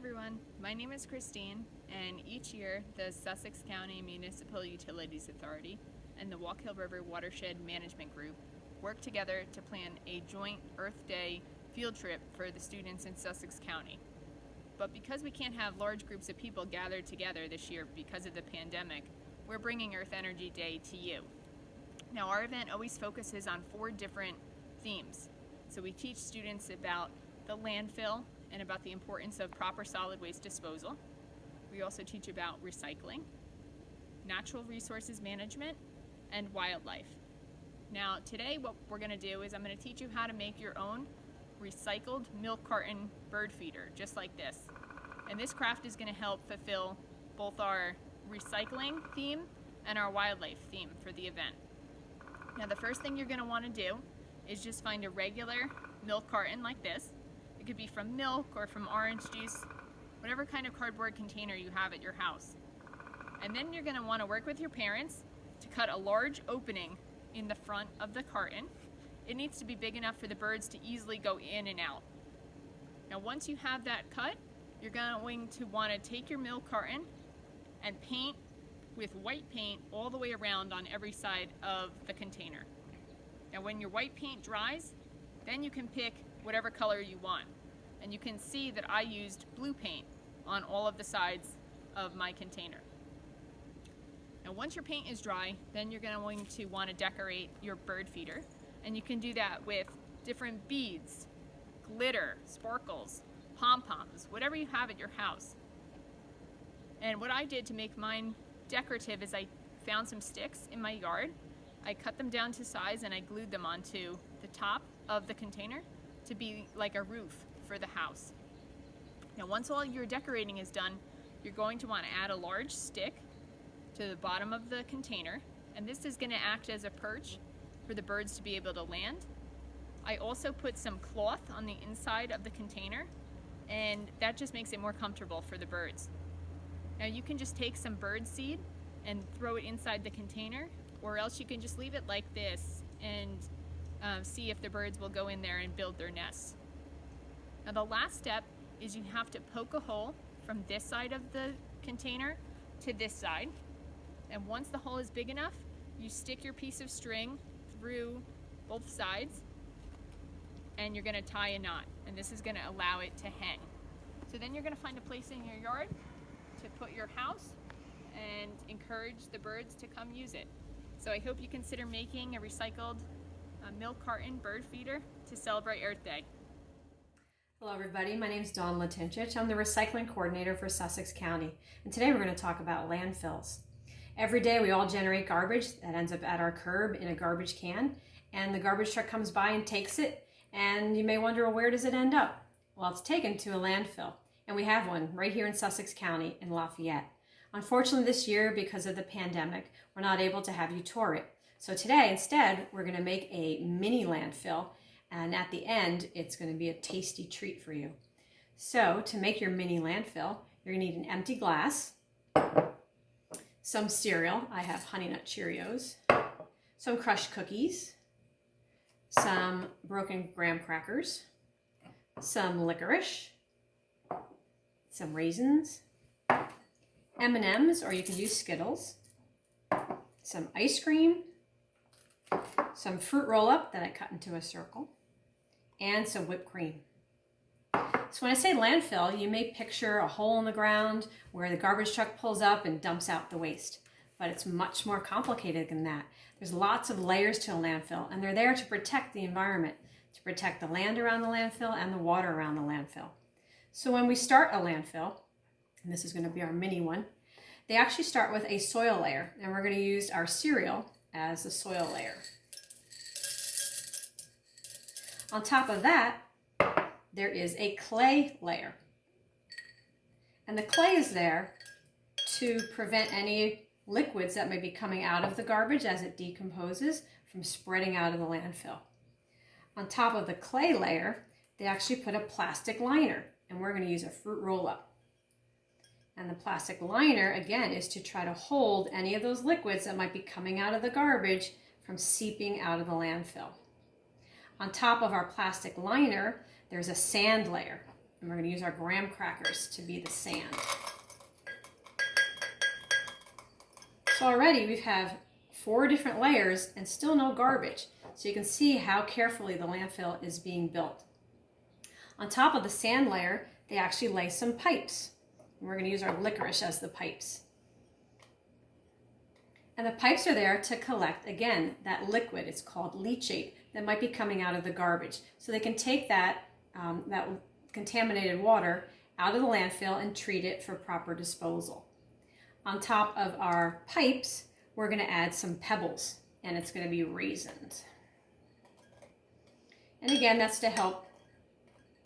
everyone, my name is Christine, and each year the Sussex County Municipal Utilities Authority and the Walk Hill River Watershed Management Group work together to plan a joint Earth Day field trip for the students in Sussex County. But because we can't have large groups of people gathered together this year because of the pandemic, we're bringing Earth Energy Day to you. Now, our event always focuses on 4 different themes. So we teach students about the landfill and about the importance of proper solid waste disposal. We also teach about recycling, natural resources management, and wildlife. Now, today what we're going to do is I'm going to teach you how to make your own recycled milk carton bird feeder, just like this. And this craft is going to help fulfill both our recycling theme and our wildlife theme for the event. Now, the first thing you're going to want to do is just find a regular milk carton like this. It could be from milk or from orange juice, whatever kind of cardboard container you have at your house. And then you're going to want to work with your parents to cut a large opening in the front of the carton. It needs to be big enough for the birds to easily go in and out. Now, once you have that cut, you're going to want to take your milk carton and paint with white paint all the way around on every side of the container. Now, when your white paint dries, then you can pick whatever color you want. And you can see that I used blue paint on all of the sides of my container. Now, once your paint is dry, then you're going to want to decorate your bird feeder. And you can do that with different beads, glitter, sparkles, pom-poms, whatever you have at your house. And what I did to make mine decorative is I found some sticks in my yard. I cut them down to size and I glued them onto the top of the container to be like a roof for the house. Now, once all your decorating is done, you're going to want to add a large stick to the bottom of the container, and this is going to act as a perch for the birds to be able to land. I also put some cloth on the inside of the container, and that just makes it more comfortable for the birds. Now, you can just take some bird seed and throw it inside the container, or else you can just leave it like this and see if the birds will go in there and build their nests. Now, the last step is you have to poke a hole from this side of the container to this side. And once the hole is big enough, you stick your piece of string through both sides and you're going to tie a knot. And this is going to allow it to hang. So then you're going to find a place in your yard to put your house and encourage the birds to come use it. So I hope you consider making a recycled milk carton bird feeder to celebrate Earth Day. Hello everybody, my name is Dawn Latinchich. I'm the recycling coordinator for Sussex County, and today we're going to talk about landfills. Every day we all generate garbage that ends up at our curb in a garbage can, and the garbage truck comes by and takes it, and you may wonder, well, where does it end up? Well, it's taken to a landfill, and we have one right here in Sussex County in Lafayette. Unfortunately this year, because of the pandemic, we're not able to have you tour it. So today, instead, we're going to make a mini landfill, and at the end, it's going to be a tasty treat for you. So to make your mini landfill, you're going to need an empty glass, some cereal. I have Honey Nut Cheerios, some crushed cookies, some broken graham crackers, some licorice, some raisins, M&Ms, or you can use Skittles, some ice cream, some fruit roll-up that I cut into a circle, and some whipped cream. So when I say landfill, you may picture a hole in the ground where the garbage truck pulls up and dumps out the waste. But it's much more complicated than that. There's lots of layers to a landfill, and they're there to protect the environment, to protect the land around the landfill and the water around the landfill. So when we start a landfill, and this is going to be our mini one, they actually start with a soil layer, and we're going to use our cereal as the soil layer. On top of that, there is a clay layer. And the clay is there to prevent any liquids that may be coming out of the garbage as it decomposes from spreading out of the landfill. On top of the clay layer, they actually put a plastic liner, and we're going to use a fruit roll-up. And the plastic liner, again, is to try to hold any of those liquids that might be coming out of the garbage from seeping out of the landfill. On top of our plastic liner, there's a sand layer. And we're going to use our graham crackers to be the sand. So already we have 4 different layers and still no garbage. So you can see how carefully the landfill is being built. On top of the sand layer, they actually lay some pipes. And we're going to use our licorice as the pipes. And the pipes are there to collect, again, that liquid. It's called leachate that might be coming out of the garbage. So they can take that contaminated water out of the landfill and treat it for proper disposal. On top of our pipes, we're going to add some pebbles, and it's going to be raisins. And again, that's to help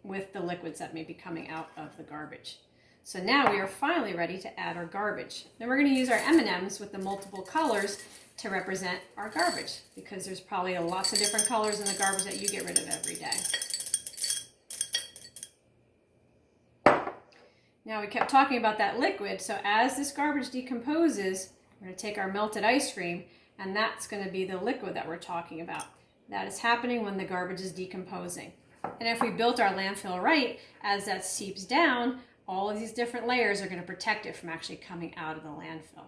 with the liquids that may be coming out of the garbage. So now we are finally ready to add our garbage. Then we're going to use our M&Ms with the multiple colors to represent our garbage, because there's probably lots of different colors in the garbage that you get rid of every day. Now we kept talking about that liquid, so as this garbage decomposes, we're going to take our melted ice cream, and that's going to be the liquid that we're talking about. That is happening when the garbage is decomposing. And if we built our landfill right, as that seeps down, all of these different layers are going to protect it from actually coming out of the landfill.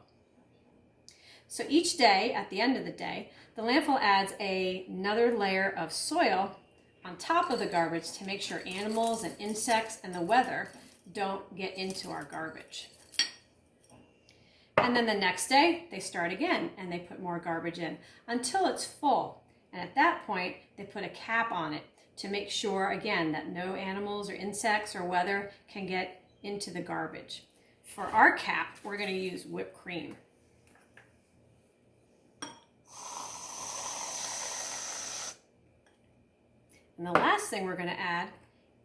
So each day, at the end of the day, the landfill adds another layer of soil on top of the garbage to make sure animals and insects and the weather don't get into our garbage. And then the next day, they start again and they put more garbage in until it's full. And at that point, they put a cap on it to make sure, again, that no animals or insects or weather can get into the garbage. For our cap, we're going to use whipped cream. And the last thing we're going to add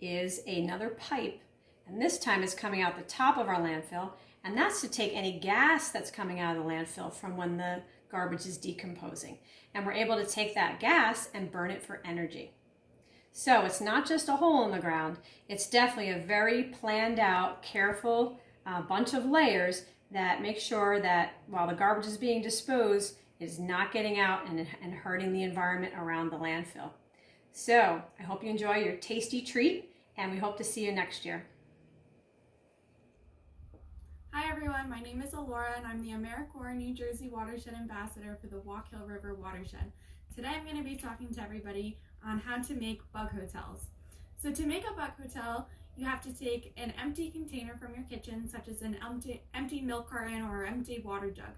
is another pipe, and this time it's coming out the top of our landfill, and that's to take any gas that's coming out of the landfill from when the garbage is decomposing. And we're able to take that gas and burn it for energy. So it's not just a hole in the ground, it's definitely a very planned out, careful bunch of layers that make sure that while the garbage is being disposed, it is not getting out and hurting the environment around the landfill. So I hope you enjoy your tasty treat, and we hope to see you next year. Hi everyone, my name is Alora and I'm the AmeriCorps New Jersey Watershed Ambassador for the Walk Hill River Watershed. Today I'm going to be talking to everybody on how to make bug hotels. So to make a bug hotel, you have to take an empty container from your kitchen, such as an empty milk carton or empty water jug.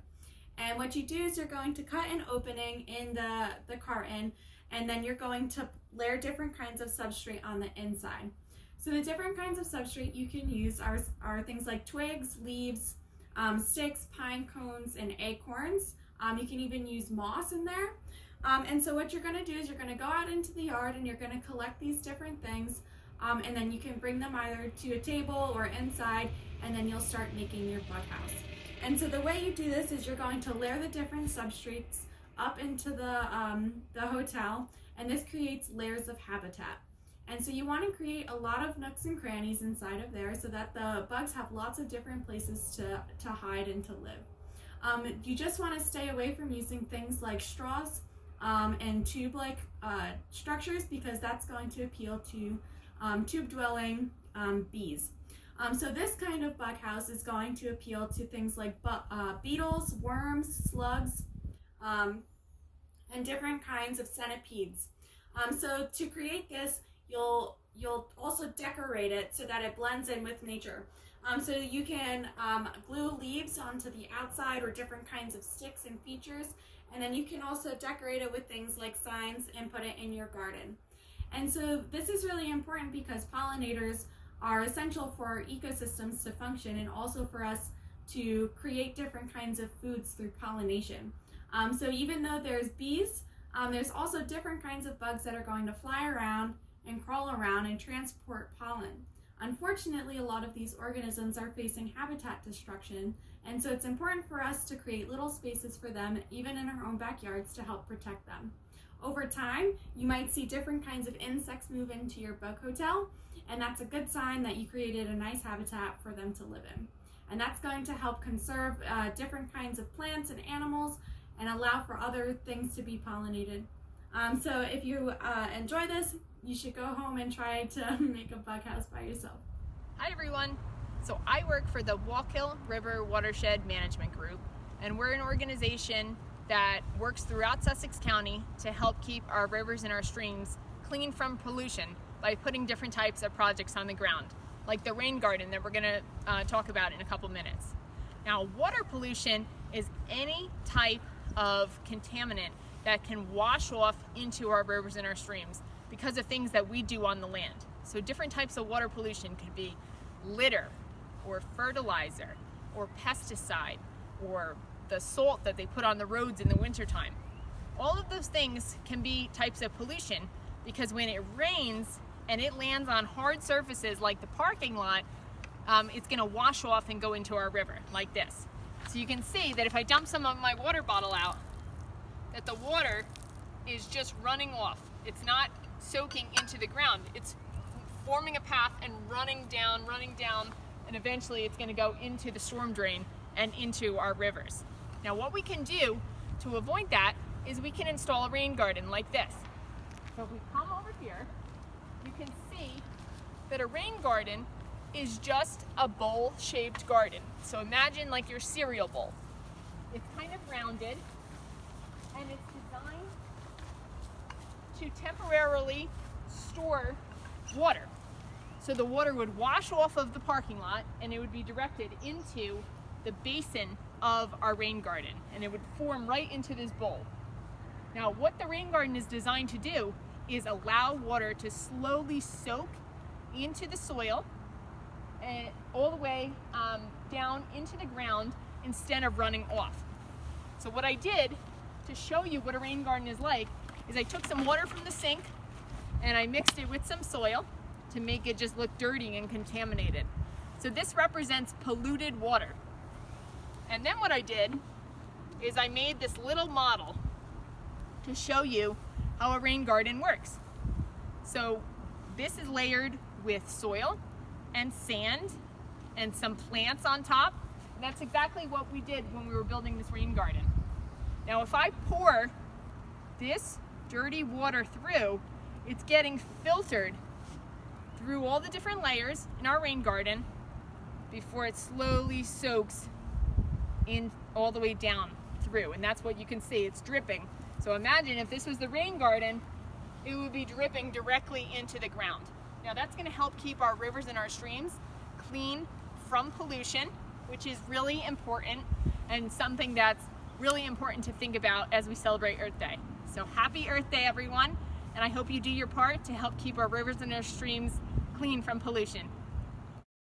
And what you do is you're going to cut an opening in the carton, and then you're going to layer different kinds of substrate on the inside. So the different kinds of substrate you can use are things like twigs, leaves, sticks, pine cones, and acorns. You can even use moss in there. And so what you're going to do is you're going to go out into the yard and you're going to collect these different things, and then you can bring them either to a table or inside, and then you'll start making your bug house. And so the way you do this is you're going to layer the different substrates up into the hotel, and this creates layers of habitat. And so you want to create a lot of nooks and crannies inside of there so that the bugs have lots of different places to hide and to live. You just want to stay away from using things like straws and tube-like structures, because that's going to appeal to tube-dwelling bees. So this kind of bug house is going to appeal to things like beetles, worms, slugs, and different kinds of centipedes. So to create this, you'll also decorate it so that it blends in with nature. So you can glue leaves onto the outside or different kinds of sticks and features, and then you can also decorate it with things like signs and put it in your garden. And so this is really important because pollinators are essential for our ecosystems to function, and also for us to create different kinds of foods through pollination. So even though there's bees, there's also different kinds of bugs that are going to fly around and crawl around and transport pollen. Unfortunately, a lot of these organisms are facing habitat destruction, and so it's important for us to create little spaces for them, even in our own backyards, to help protect them. Over time, you might see different kinds of insects move into your bug hotel, and that's a good sign that you created a nice habitat for them to live in. And that's going to help conserve different kinds of plants and animals and allow for other things to be pollinated. So if you enjoy this, you should go home and try to make a bug house by yourself. Hi everyone. So I work for the Walkill River Watershed Management Group, and we're an organization that works throughout Sussex County to help keep our rivers and our streams clean from pollution by putting different types of projects on the ground, like the rain garden that we're going to talk about in a couple minutes. Now, water pollution is any type of contaminant that can wash off into our rivers and our streams because of things that we do on the land. So different types of water pollution could be litter or fertilizer or pesticide or the salt that they put on the roads in the wintertime. All of those things can be types of pollution because when it rains and it lands on hard surfaces like the parking lot, it's going to wash off and go into our river like this. So you can see that if I dump some of my water bottle out, that the water is just running off. It's not soaking into the ground. It's forming a path and running down, and eventually it's going to go into the storm drain and into our rivers. Now what we can do to avoid that is we can install a rain garden like this. So if we come over here, you can see that a rain garden is just a bowl-shaped garden. So imagine like your cereal bowl. It's kind of rounded, and it's designed to temporarily store water. So the water would wash off of the parking lot and it would be directed into the basin of our rain garden, and it would form right into this bowl. Now what the rain garden is designed to do is allow water to slowly soak into the soil and all the way down into the ground instead of running off. So what I did to show you what a rain garden is like is I took some water from the sink and I mixed it with some soil to make it just look dirty and contaminated. So this represents polluted water. And then what I did is I made this little model to show you how a rain garden works. So this is layered with soil and sand and some plants on top. And that's exactly what we did when we were building this rain garden. Now if I pour this dirty water through, it's getting filtered through all the different layers in our rain garden before it slowly soaks in all the way down through. And that's what you can see, it's dripping. So imagine if this was the rain garden, it would be dripping directly into the ground. Now that's going to help keep our rivers and our streams clean from pollution, which is really important and something that's really important to think about as we celebrate Earth Day. So happy Earth Day, everyone, and I hope you do your part to help keep our rivers and our streams clean from pollution.